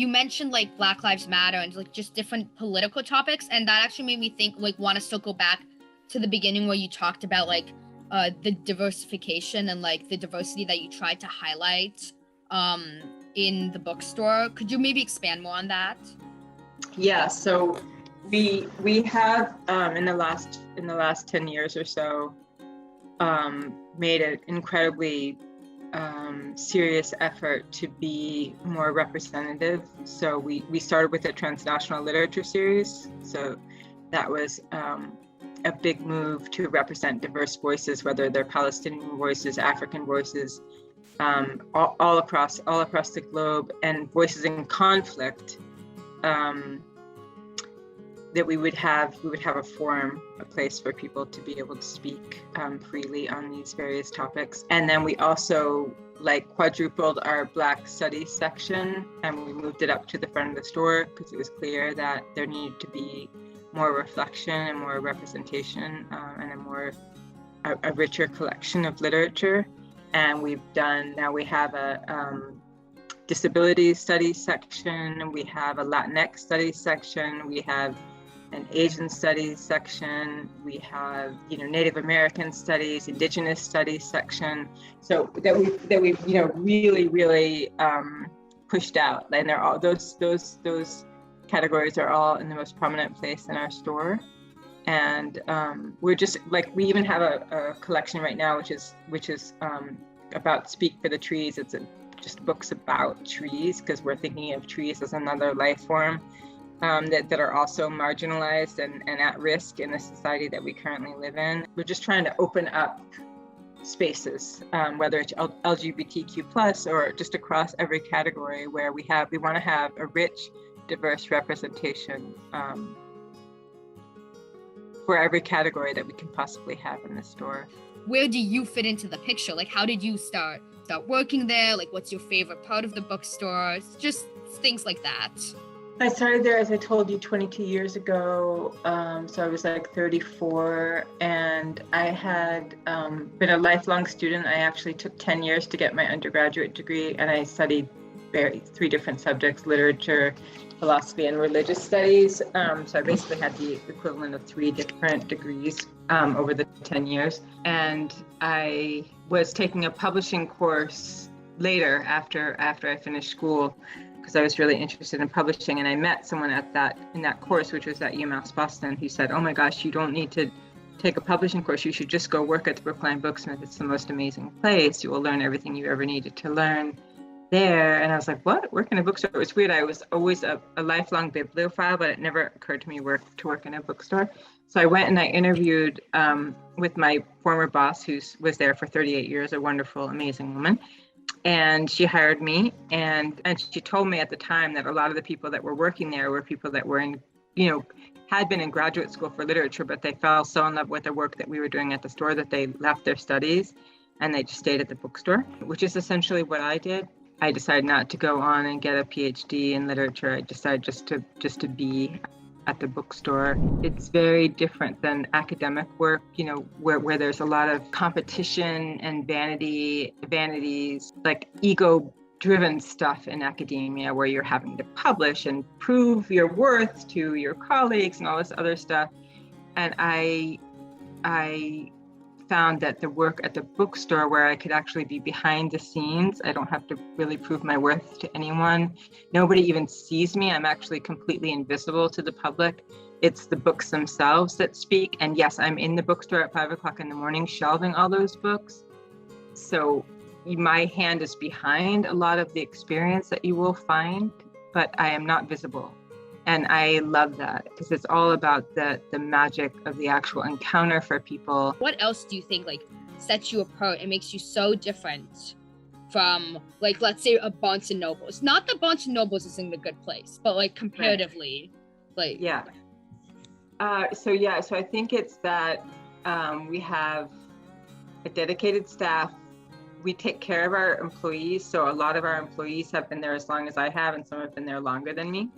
you mentioned like Black Lives Matter and like just different political topics, and that actually made me think, like, want to still go back to the beginning where you talked about like the diversification and like the diversity that you tried to highlight in the bookstore. Could you maybe expand more on that? Yeah, so we have in the last 10 years or so made an incredibly serious effort to be more representative. So we started with a transnational literature series. So that was a big move to represent diverse voices, whether they're Palestinian voices, African voices, all across the globe, and voices in conflict. That we would have a forum, a place for people to be able to speak freely on these various topics. And then we also quadrupled our Black Studies section, and we moved it up to the front of the store because it was clear that there needed to be more reflection and more representation and a richer collection of literature. And we have a disability studies section, we have a Latinx studies section, we have an Asian studies section, we have Native American studies, Indigenous studies section. So that we really pushed out, and they're all those categories are all in the most prominent place in our store. And we're just we even have a collection right now which is about Speak for the Trees. It's just books about trees, because we're thinking of trees as another life form that are also marginalized and at risk in the society that we currently live in. We're just trying to open up spaces, whether it's LGBTQ+ or just across every category, where we want to have a rich, diverse representation for every category that we can possibly have in the store. Where do you fit into the picture? Like, how did you start working there? Like, what's your favorite part of the bookstore? Just things like that. I started there, as I told you, 22 years ago. So I was 34, and I had been a lifelong student. I actually took 10 years to get my undergraduate degree, and I studied three different subjects: literature, philosophy, and religious studies. So I basically had the equivalent of 3 different degrees over the 10 years. And I was taking a publishing course later after I finished school, because I was really interested in publishing. And I met someone in that course, which was at UMass Boston, who said, "Oh my gosh, you don't need to take a publishing course. You should just go work at the Brookline Booksmith. It's the most amazing place. You will learn everything you ever needed to learn there." And I was like, "What? Work in a bookstore?" It was weird. I was always a lifelong bibliophile, but it never occurred to me to work in a bookstore. So I went and I interviewed with my former boss, who was there for 38 years, a wonderful, amazing woman. And she hired me, and she told me at the time that a lot of the people that were working there were people that were had been in graduate school for literature, but they fell so in love with the work that we were doing at the store that they left their studies and they just stayed at the bookstore, which is essentially what I did. I decided not to go on and get a PhD in literature. I decided just to be at the bookstore. It's very different than academic work, where there's a lot of competition and vanities, like ego-driven stuff in academia, where you're having to publish and prove your worth to your colleagues and all this other stuff. And I found that the work at the bookstore, where I could actually be behind the scenes, I don't have to really prove my worth to anyone. Nobody even sees me. I'm actually completely invisible to the public. It's the books themselves that speak. And yes, I'm in the bookstore at 5 o'clock in the morning, shelving all those books. So my hand is behind a lot of the experience that you will find, but I am not visible. And I love that, because it's all about the magic of the actual encounter for people. What else do you think sets you apart and makes you so different from let's say a Barnes and Nobles? Not that Barnes and Nobles is in a good place, but comparatively, Yeah. So I think it's that we have a dedicated staff. We take care of our employees. So a lot of our employees have been there as long as I have, and some have been there longer than me.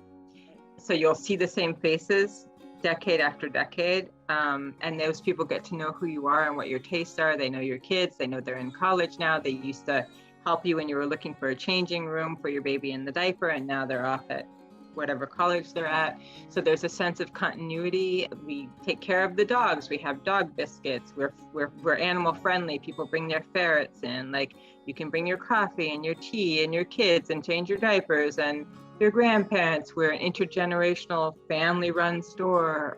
So you'll see the same faces decade after decade, and those people get to know who you are and what your tastes are. They know your kids. They know they're in college now. They used to help you when you were looking for a changing room for your baby in the diaper, and now they're off at whatever college they're at. So there's a sense of continuity. We take care of the dogs. We have dog biscuits. We're animal friendly. People bring their ferrets in. Like, you can bring your coffee and your tea and your kids and change your diapers and your grandparents. We're an intergenerational family-run store.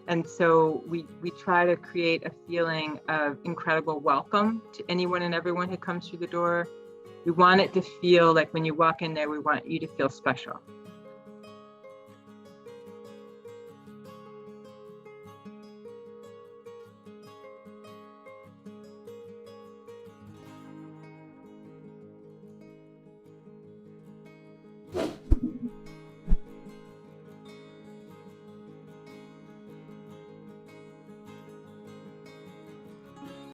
And so we try to create a feeling of incredible welcome to anyone and everyone who comes through the door. We want it to feel like when you walk in there, we want you to feel special.